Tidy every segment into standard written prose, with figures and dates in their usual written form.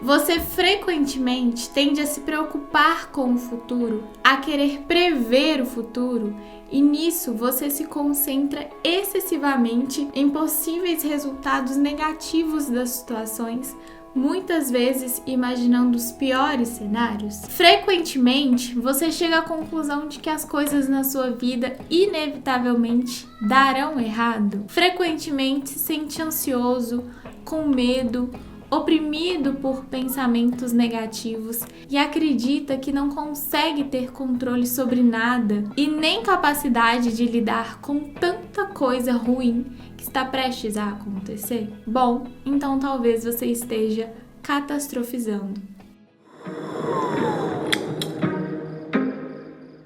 Você frequentemente tende a se preocupar com o futuro, a querer prever o futuro, e nisso você se concentra excessivamente em possíveis resultados negativos das situações, muitas vezes imaginando os piores cenários. Frequentemente, você chega à conclusão de que as coisas na sua vida inevitavelmente darão errado. Frequentemente se sente ansioso, com medo, oprimido por pensamentos negativos e acredita que não consegue ter controle sobre nada e nem capacidade de lidar com tanta coisa ruim que está prestes a acontecer? Bom, então talvez você esteja catastrofizando.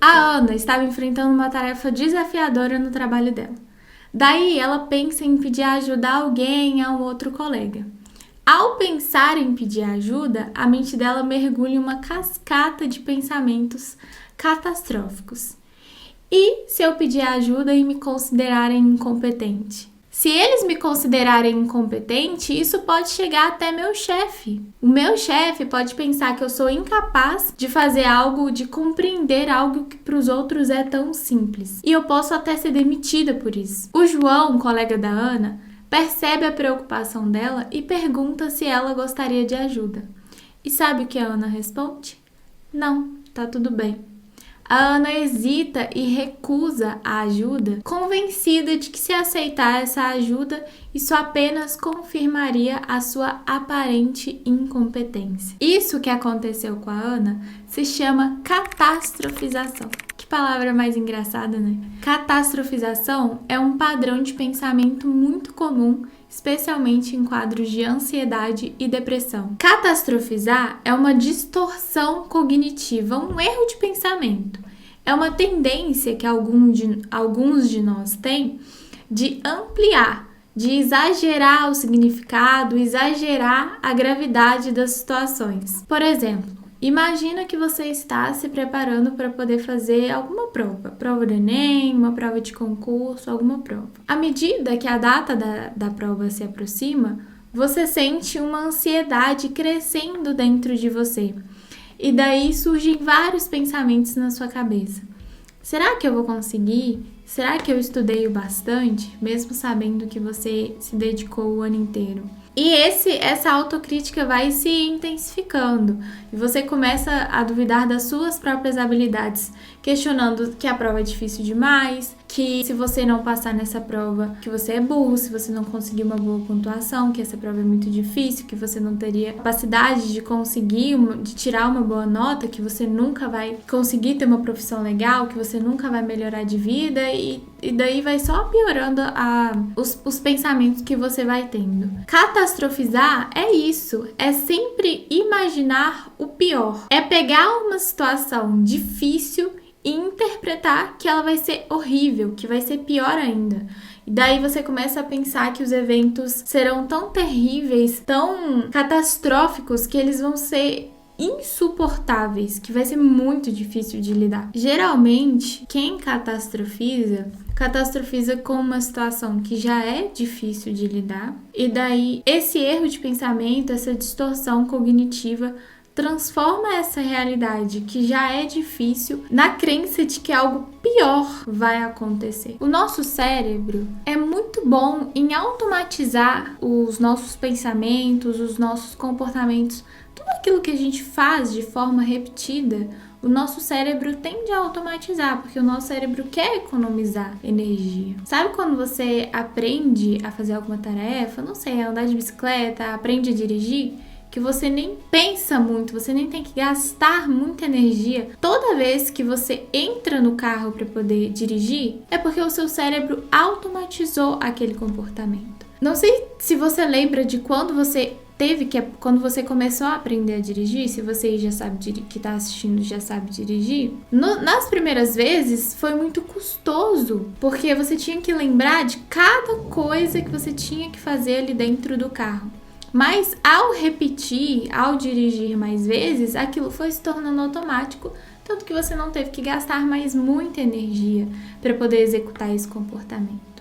A Ana estava enfrentando uma tarefa desafiadora no trabalho dela. Daí ela pensa em pedir ajuda a alguém, a um outro colega. Ao pensar em pedir ajuda, a mente dela mergulha em uma cascata de pensamentos catastróficos. E se eu pedir ajuda e me considerarem incompetente? Se eles me considerarem incompetente, isso pode chegar até meu chefe. O meu chefe pode pensar que eu sou incapaz de fazer algo, de compreender algo que para os outros é tão simples. E eu posso até ser demitida por isso. O João, colega da Ana, percebe a preocupação dela e pergunta se ela gostaria de ajuda. E sabe o que a Ana responde? Não, tá tudo bem. A Ana hesita e recusa a ajuda, convencida de que se aceitar essa ajuda, isso apenas confirmaria a sua aparente incompetência. Isso que aconteceu com a Ana se chama catastrofização. Que palavra mais engraçada, né? Catastrofização é um padrão de pensamento muito comum, especialmente em quadros de ansiedade e depressão. Catastrofizar é uma distorção cognitiva, um erro de pensamento. É uma tendência que alguns de nós têm de ampliar, de exagerar o significado, exagerar a gravidade das situações. Por exemplo, imagina que você está se preparando para poder fazer alguma prova do Enem, uma prova de concurso, alguma prova. À medida que a data da prova se aproxima, você sente uma ansiedade crescendo dentro de você. E daí surgem vários pensamentos na sua cabeça. Será que eu vou conseguir? Será que eu estudei o bastante, mesmo sabendo que você se dedicou o ano inteiro? E essa autocrítica vai se intensificando e você começa a duvidar das suas próprias habilidades, questionando que a prova é difícil demais, que se você não passar nessa prova, que você é burro, se você não conseguir uma boa pontuação, que essa prova é muito difícil, que você não teria capacidade de conseguir, de tirar uma boa nota, que você nunca vai conseguir ter uma profissão legal, que você nunca vai melhorar de vida e daí vai só piorando os pensamentos que você vai tendo. Catastrofizar é isso, é sempre imaginar o pior. É pegar uma situação difícil e interpretar que ela vai ser horrível, que vai ser pior ainda. E daí você começa a pensar que os eventos serão tão terríveis, tão catastróficos, que eles vão ser insuportáveis, que vai ser muito difícil de lidar. Geralmente, quem catastrofiza com uma situação que já é difícil de lidar, e daí esse erro de pensamento, essa distorção cognitiva transforma essa realidade que já é difícil na crença de que algo pior vai acontecer. O nosso cérebro é muito bom em automatizar os nossos pensamentos, os nossos comportamentos, tudo aquilo que a gente faz de forma repetida. O nosso cérebro tende a automatizar, porque o nosso cérebro quer economizar energia. Sabe quando você aprende a fazer alguma tarefa, não sei, andar de bicicleta, aprende a dirigir, que você nem pensa muito, você nem tem que gastar muita energia. Toda vez que você entra no carro para poder dirigir, é porque o seu cérebro automatizou aquele comportamento. Não sei se você lembra de quando você quando você começou a aprender a dirigir, se você já sabe que está assistindo já sabe dirigir, nas primeiras vezes foi muito custoso, porque você tinha que lembrar de cada coisa que você tinha que fazer ali dentro do carro. Mas ao repetir, ao dirigir mais vezes, aquilo foi se tornando automático, tanto que você não teve que gastar mais muita energia para poder executar esse comportamento.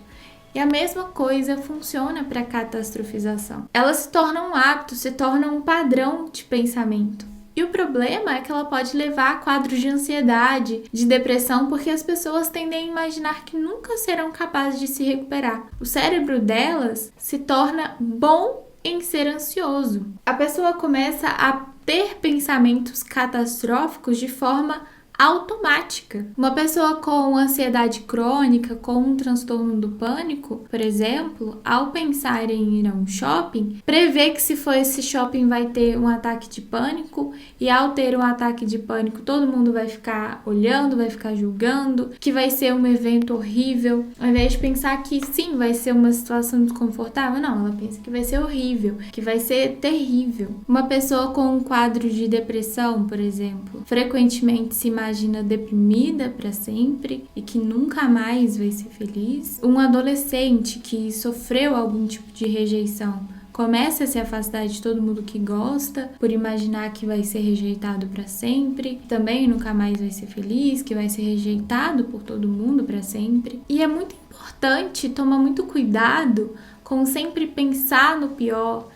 E a mesma coisa funciona para a catastrofização. Ela se torna um hábito, se torna um padrão de pensamento. E o problema é que ela pode levar a quadros de ansiedade, de depressão, porque as pessoas tendem a imaginar que nunca serão capazes de se recuperar. O cérebro delas se torna bom em ser ansioso. A pessoa começa a ter pensamentos catastróficos de forma automática. Uma pessoa com ansiedade crônica, com um transtorno do pânico, por exemplo, ao pensar em ir a um shopping, prevê que se for esse shopping vai ter um ataque de pânico e ao ter um ataque de pânico todo mundo vai ficar olhando, vai ficar julgando, que vai ser um evento horrível. Ao invés de pensar que sim, vai ser uma situação desconfortável, não, ela pensa que vai ser horrível, que vai ser terrível. Uma pessoa com um quadro de depressão, por exemplo, frequentemente se imagina deprimida para sempre e que nunca mais vai ser feliz. Um adolescente que sofreu algum tipo de rejeição começa a se afastar de todo mundo que gosta por imaginar que vai ser rejeitado para sempre, também nunca mais vai ser feliz, que vai ser rejeitado por todo mundo para sempre. E é muito importante tomar muito cuidado com sempre pensar no pior,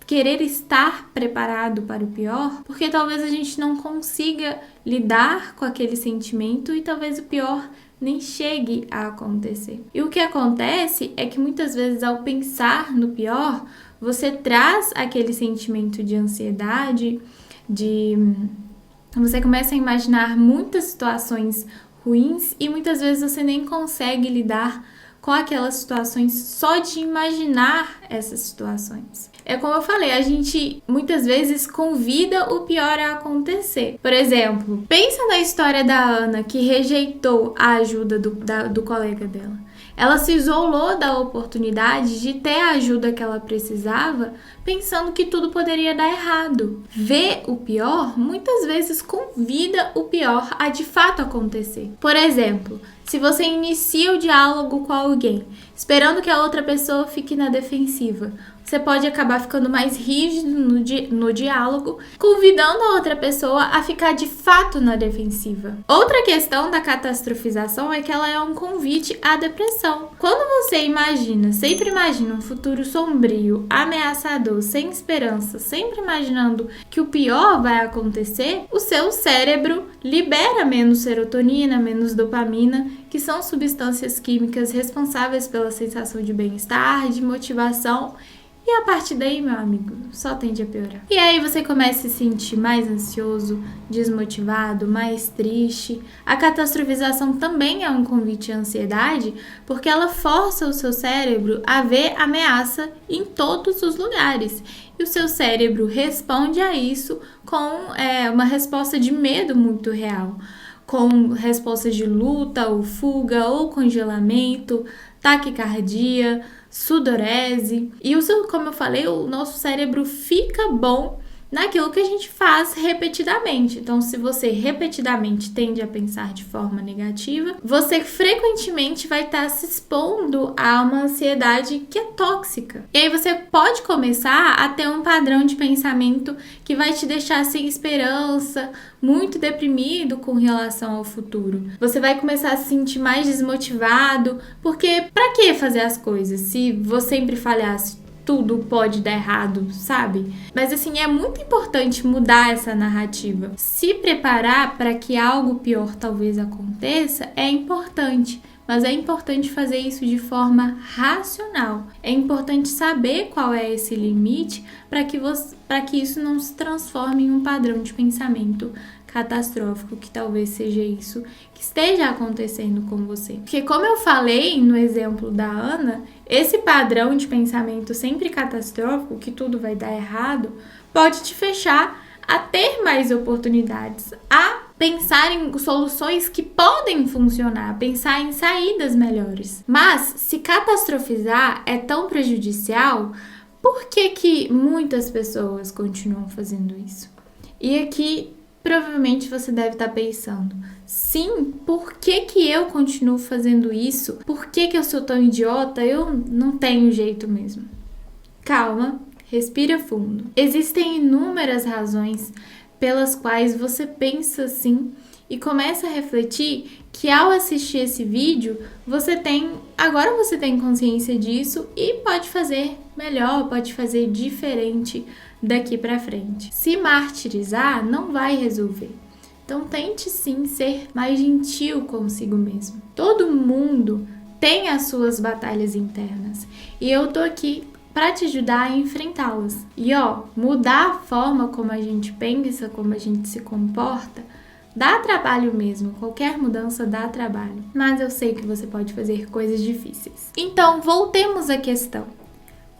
querer estar preparado para o pior, porque talvez a gente não consiga lidar com aquele sentimento e talvez o pior nem chegue a acontecer. E o que acontece é que muitas vezes ao pensar no pior, você traz aquele sentimento de ansiedade, você começa a imaginar muitas situações ruins e muitas vezes você nem consegue lidar com aquelas situações só de imaginar essas situações. É como eu falei, a gente muitas vezes convida o pior a acontecer. Por exemplo, pensa na história da Ana que rejeitou a ajuda do colega dela. Ela se isolou da oportunidade de ter a ajuda que ela precisava, pensando que tudo poderia dar errado. Ver o pior muitas vezes convida o pior a de fato acontecer. Por exemplo, se você inicia o diálogo com alguém, esperando que a outra pessoa fique na defensiva, você pode acabar ficando mais rígido no diálogo, convidando a outra pessoa a ficar de fato na defensiva. Outra questão da catastrofização é que ela é um convite à depressão. Quando você sempre imagina um futuro sombrio, ameaçador, sem esperança, sempre imaginando que o pior vai acontecer, o seu cérebro libera menos serotonina, menos dopamina, que são substâncias químicas responsáveis pela sensação de bem-estar, de motivação. E a partir daí, meu amigo, só tende a piorar. E aí você começa a se sentir mais ansioso, desmotivado, mais triste. A catastrofização também é um convite à ansiedade, porque ela força o seu cérebro a ver ameaça em todos os lugares. E o seu cérebro responde a isso com uma resposta de medo muito real, com respostas de luta ou fuga ou congelamento, taquicardia, sudorese. E como eu falei, o nosso cérebro fica bom naquilo que a gente faz repetidamente. Então, se você repetidamente tende a pensar de forma negativa, você frequentemente vai estar se expondo a uma ansiedade que é tóxica. E aí você pode começar a ter um padrão de pensamento que vai te deixar sem esperança, muito deprimido com relação ao futuro. Você vai começar a se sentir mais desmotivado, porque pra que fazer as coisas se você sempre falhasse? Tudo pode dar errado, sabe? Mas assim, é muito importante mudar essa narrativa. Se preparar para que algo pior talvez aconteça é importante, mas é importante fazer isso de forma racional. É importante saber qual é esse limite para que isso não se transforme em um padrão de pensamento catastrófico, que talvez seja isso que esteja acontecendo com você. Porque como eu falei no exemplo da Ana, esse padrão de pensamento sempre catastrófico, que tudo vai dar errado, pode te fechar a ter mais oportunidades, a pensar em soluções que podem funcionar, pensar em saídas melhores. Mas se catastrofizar é tão prejudicial, por que muitas pessoas continuam fazendo isso? E aqui provavelmente você deve estar pensando, sim, por que eu continuo fazendo isso? Por que eu sou tão idiota? Eu não tenho jeito mesmo. Calma, respira fundo. Existem inúmeras razões pelas quais você pensa assim e comece a refletir que ao assistir esse vídeo, agora você tem consciência disso e pode fazer melhor, pode fazer diferente daqui para frente. Se martirizar não vai resolver. Então tente sim ser mais gentil consigo mesmo. Todo mundo tem as suas batalhas internas e eu tô aqui para te ajudar a enfrentá-las. E mudar a forma como a gente pensa, como a gente se comporta, dá trabalho mesmo. Qualquer mudança dá trabalho. Mas eu sei que você pode fazer coisas difíceis. Então, voltemos à questão.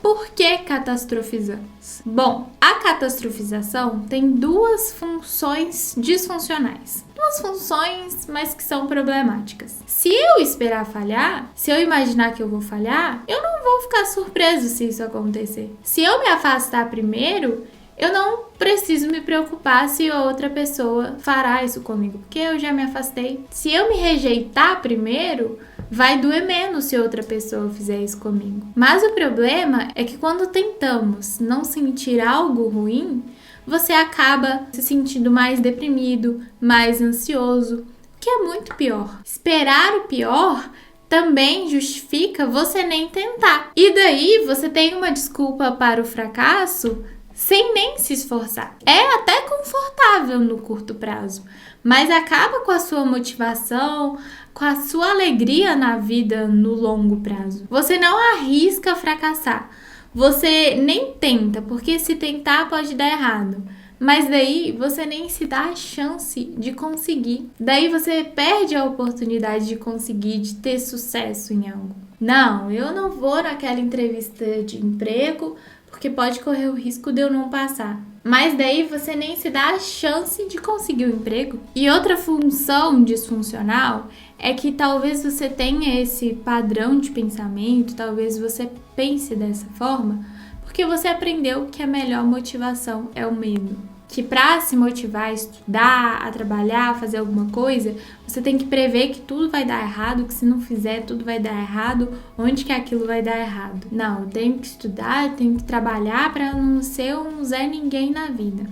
Por que catastrofizamos? Bom, a catastrofização tem duas funções disfuncionais. Duas funções, mas que são problemáticas. Se eu esperar falhar, se eu imaginar que eu vou falhar, eu não vou ficar surpreso se isso acontecer. Se eu me afastar primeiro, eu não preciso me preocupar se a outra pessoa fará isso comigo, porque eu já me afastei. Se eu me rejeitar primeiro, vai doer menos se outra pessoa fizer isso comigo. Mas o problema é que quando tentamos não sentir algo ruim, você acaba se sentindo mais deprimido, mais ansioso, que é muito pior. Esperar o pior também justifica você nem tentar. E daí você tem uma desculpa para o fracasso sem nem se esforçar. É até confortável no curto prazo, mas acaba com a sua motivação, com a sua alegria na vida no longo prazo. Você não arrisca fracassar. Você nem tenta, porque se tentar pode dar errado. Mas daí você nem se dá a chance de conseguir. Daí você perde a oportunidade de conseguir, de ter sucesso em algo. Não, eu não vou naquela entrevista de emprego porque pode correr o risco de eu não passar. Mas daí você nem se dá a chance de conseguir o emprego. E outra função disfuncional é que talvez você tenha esse padrão de pensamento, talvez você pense dessa forma, porque você aprendeu que a melhor motivação é o medo. Que para se motivar a estudar, a trabalhar, a fazer alguma coisa, você tem que prever que tudo vai dar errado, que se não fizer tudo vai dar errado, onde que aquilo vai dar errado. Não, eu tenho que estudar, eu tenho que trabalhar para não ser um Zé Ninguém na vida.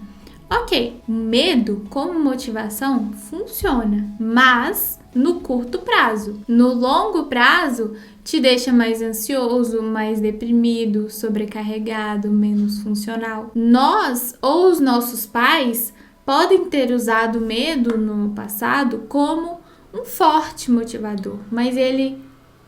Ok, medo como motivação funciona, mas no curto prazo. No longo prazo, te deixa mais ansioso, mais deprimido, sobrecarregado, menos funcional. Nós ou os nossos pais podem ter usado o medo no passado como um forte motivador, mas ele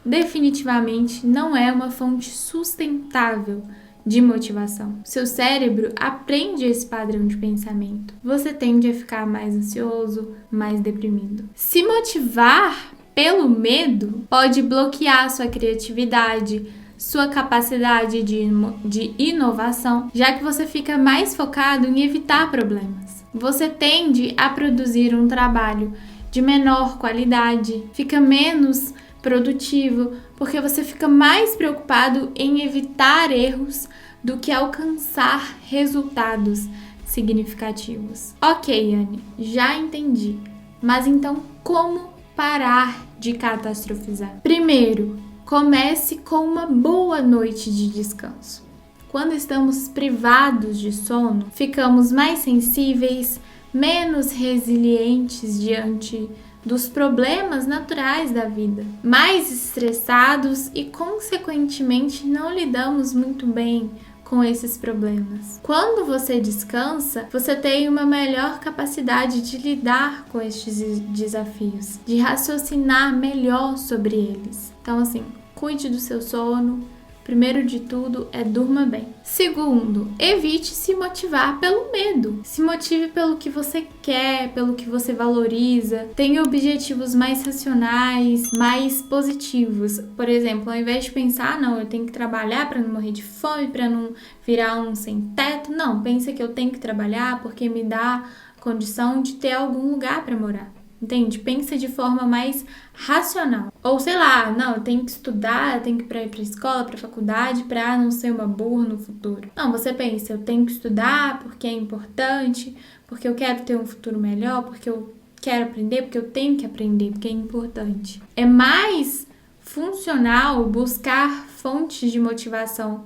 definitivamente não é uma fonte sustentável de motivação. Seu cérebro aprende esse padrão de pensamento. Você tende a ficar mais ansioso, mais deprimido. Se motivar pelo medo pode bloquear sua criatividade, sua capacidade de inovação, já que você fica mais focado em evitar problemas. Você tende a produzir um trabalho de menor qualidade, fica menos produtivo, porque você fica mais preocupado em evitar erros do que alcançar resultados significativos. Ok, Anne, já entendi. Mas então, como parar de catastrofizar? Primeiro, comece com uma boa noite de descanso. Quando estamos privados de sono, ficamos mais sensíveis, menos resilientes diante dos problemas naturais da vida, mais estressados e, consequentemente, não lidamos muito bem com esses problemas. Quando você descansa, você tem uma melhor capacidade de lidar com estes desafios, de raciocinar melhor sobre eles. Então, assim, cuide do seu sono. Primeiro de tudo é durma bem. Segundo, evite se motivar pelo medo. Se motive pelo que você quer, pelo que você valoriza. Tenha objetivos mais racionais, mais positivos. Por exemplo, ao invés de pensar, não, eu tenho que trabalhar para não morrer de fome, para não virar um sem teto. Não, pensa que eu tenho que trabalhar porque me dá condição de ter algum lugar para morar. Entende? Pensa de forma mais racional. Ou sei lá, não, eu tenho que estudar, eu tenho que ir pra escola, pra faculdade, pra não ser uma burra no futuro. Não, você pensa, eu tenho que estudar porque é importante, porque eu quero ter um futuro melhor, porque eu quero aprender, porque eu tenho que aprender, porque é importante. É mais funcional buscar fontes de motivação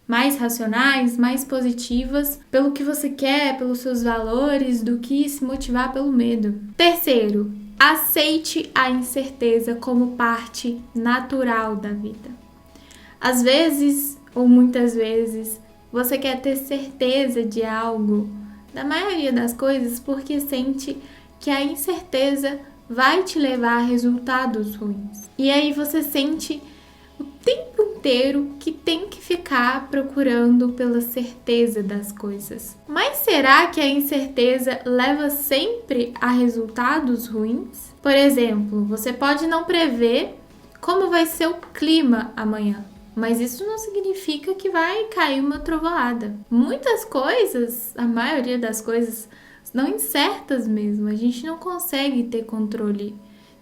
mais racionais, mais positivas, pelo que você quer, pelos seus valores, do que se motivar pelo medo. Terceiro, aceite a incerteza como parte natural da vida. Às vezes, ou muitas vezes, você quer ter certeza de algo, da maioria das coisas, porque sente que a incerteza vai te levar a resultados ruins. E aí você sente o tempo inteiro que tem que ficar procurando pela certeza das coisas. Mas será que a incerteza leva sempre a resultados ruins? Por exemplo, você pode não prever como vai ser o clima amanhã, mas isso não significa que vai cair uma trovoada. Muitas coisas, a maioria das coisas, não incertas mesmo. A gente não consegue ter controle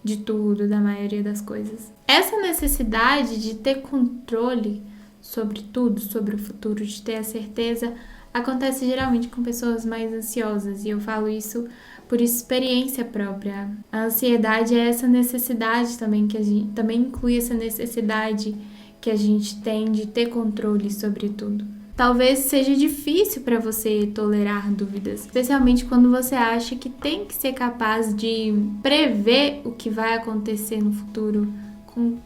de tudo, da maioria das coisas. Essa necessidade de ter controle sobre tudo, sobre o futuro, de ter a certeza, acontece geralmente com pessoas mais ansiosas. E eu falo isso por experiência própria. A ansiedade é essa necessidade também, que a gente também inclui essa necessidade que a gente tem de ter controle sobre tudo. Talvez seja difícil para você tolerar dúvidas, especialmente quando você acha que tem que ser capaz de prever o que vai acontecer no futuro com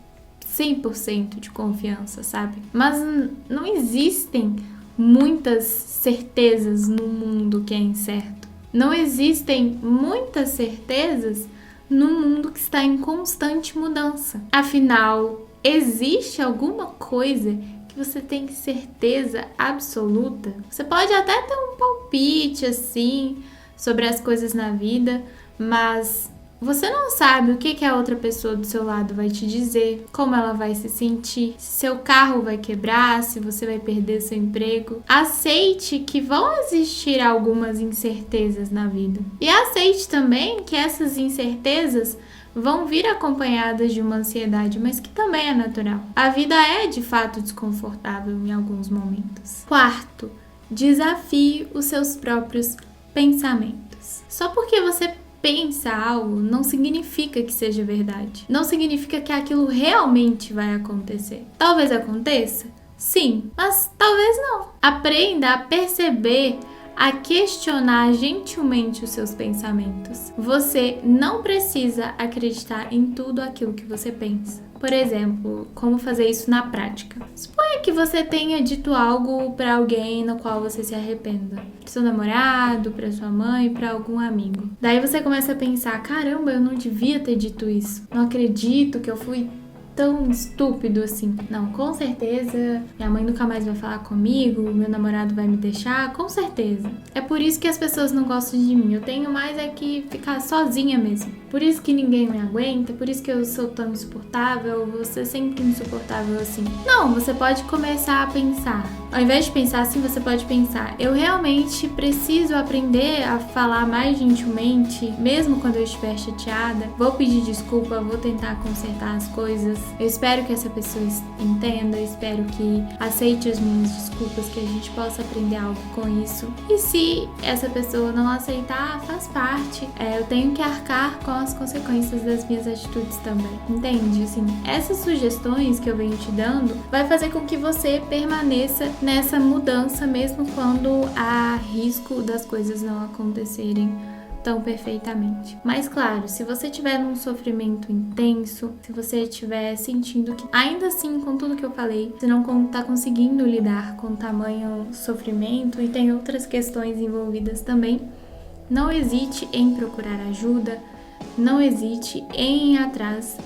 100% de confiança, sabe? Mas não existem muitas certezas no mundo que é incerto. Não existem muitas certezas num mundo que está em constante mudança. Afinal, existe alguma coisa que você tem certeza absoluta? Você pode até ter um palpite assim sobre as coisas na vida, mas você não sabe o que a outra pessoa do seu lado vai te dizer, como ela vai se sentir, se seu carro vai quebrar, se você vai perder seu emprego. Aceite que vão existir algumas incertezas na vida. E aceite também que essas incertezas vão vir acompanhadas de uma ansiedade, mas que também é natural. A vida é de fato desconfortável em alguns momentos. Quarto, desafie os seus próprios pensamentos. Só porque você pensa algo não significa que seja verdade. Não significa que aquilo realmente vai acontecer. Talvez aconteça? Sim, mas talvez não. Aprenda a perceber, a questionar gentilmente os seus pensamentos. Você não precisa acreditar em tudo aquilo que você pensa. Por exemplo, como fazer isso na prática? Suponha que você tenha dito algo para alguém no qual você se arrependa. Para seu namorado, para sua mãe, para algum amigo. Daí você começa a pensar, caramba, eu não devia ter dito isso. Não acredito que eu fui tão estúpido assim. Não, com certeza minha mãe nunca mais vai falar comigo, meu namorado vai me deixar, com certeza. É por isso que as pessoas não gostam de mim. Eu tenho mais é que ficar sozinha mesmo. Por isso que ninguém me aguenta, por isso que eu sou tão insuportável, você sempre insuportável assim. Não, você pode começar a pensar. Ao invés de pensar assim, você pode pensar, eu realmente preciso aprender a falar mais gentilmente, mesmo quando eu estiver chateada. Vou pedir desculpa, vou tentar consertar as coisas. Eu espero que essa pessoa entenda, eu espero que aceite as minhas desculpas, que a gente possa aprender algo com isso. E se essa pessoa não aceitar, faz parte. Eu tenho que arcar com as consequências das minhas atitudes também. Entende? Assim, essas sugestões que eu venho te dando vai fazer com que você permaneça nessa mudança, mesmo quando há risco das coisas não acontecerem tão perfeitamente. Mas claro, se você estiver num sofrimento intenso, se você estiver sentindo que ainda assim, com tudo que eu falei, você não está conseguindo lidar com tamanho sofrimento e tem outras questões envolvidas também, não hesite em procurar ajuda, não hesite em ir atrás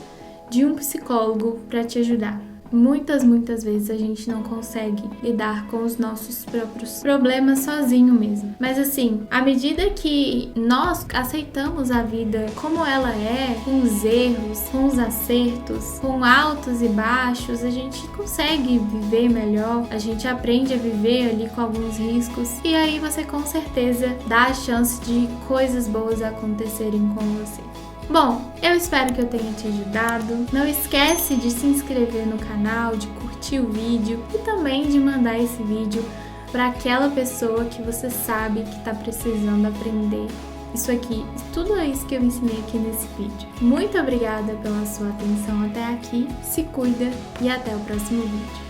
de um psicólogo para te ajudar. Muitas vezes a gente não consegue lidar com os nossos próprios problemas sozinho mesmo. Mas assim, à medida que nós aceitamos a vida como ela é, com os erros, com os acertos, com altos e baixos, a gente consegue viver melhor, a gente aprende a viver ali com alguns riscos e aí você com certeza dá a chance de coisas boas acontecerem com você. Bom, eu espero que eu tenha te ajudado. Não esquece de se inscrever no canal, de curtir o vídeo e também de mandar esse vídeo para aquela pessoa que você sabe que está precisando aprender isso aqui, tudo isso que eu ensinei aqui nesse vídeo. Muito obrigada pela sua atenção até aqui, se cuida e até o próximo vídeo.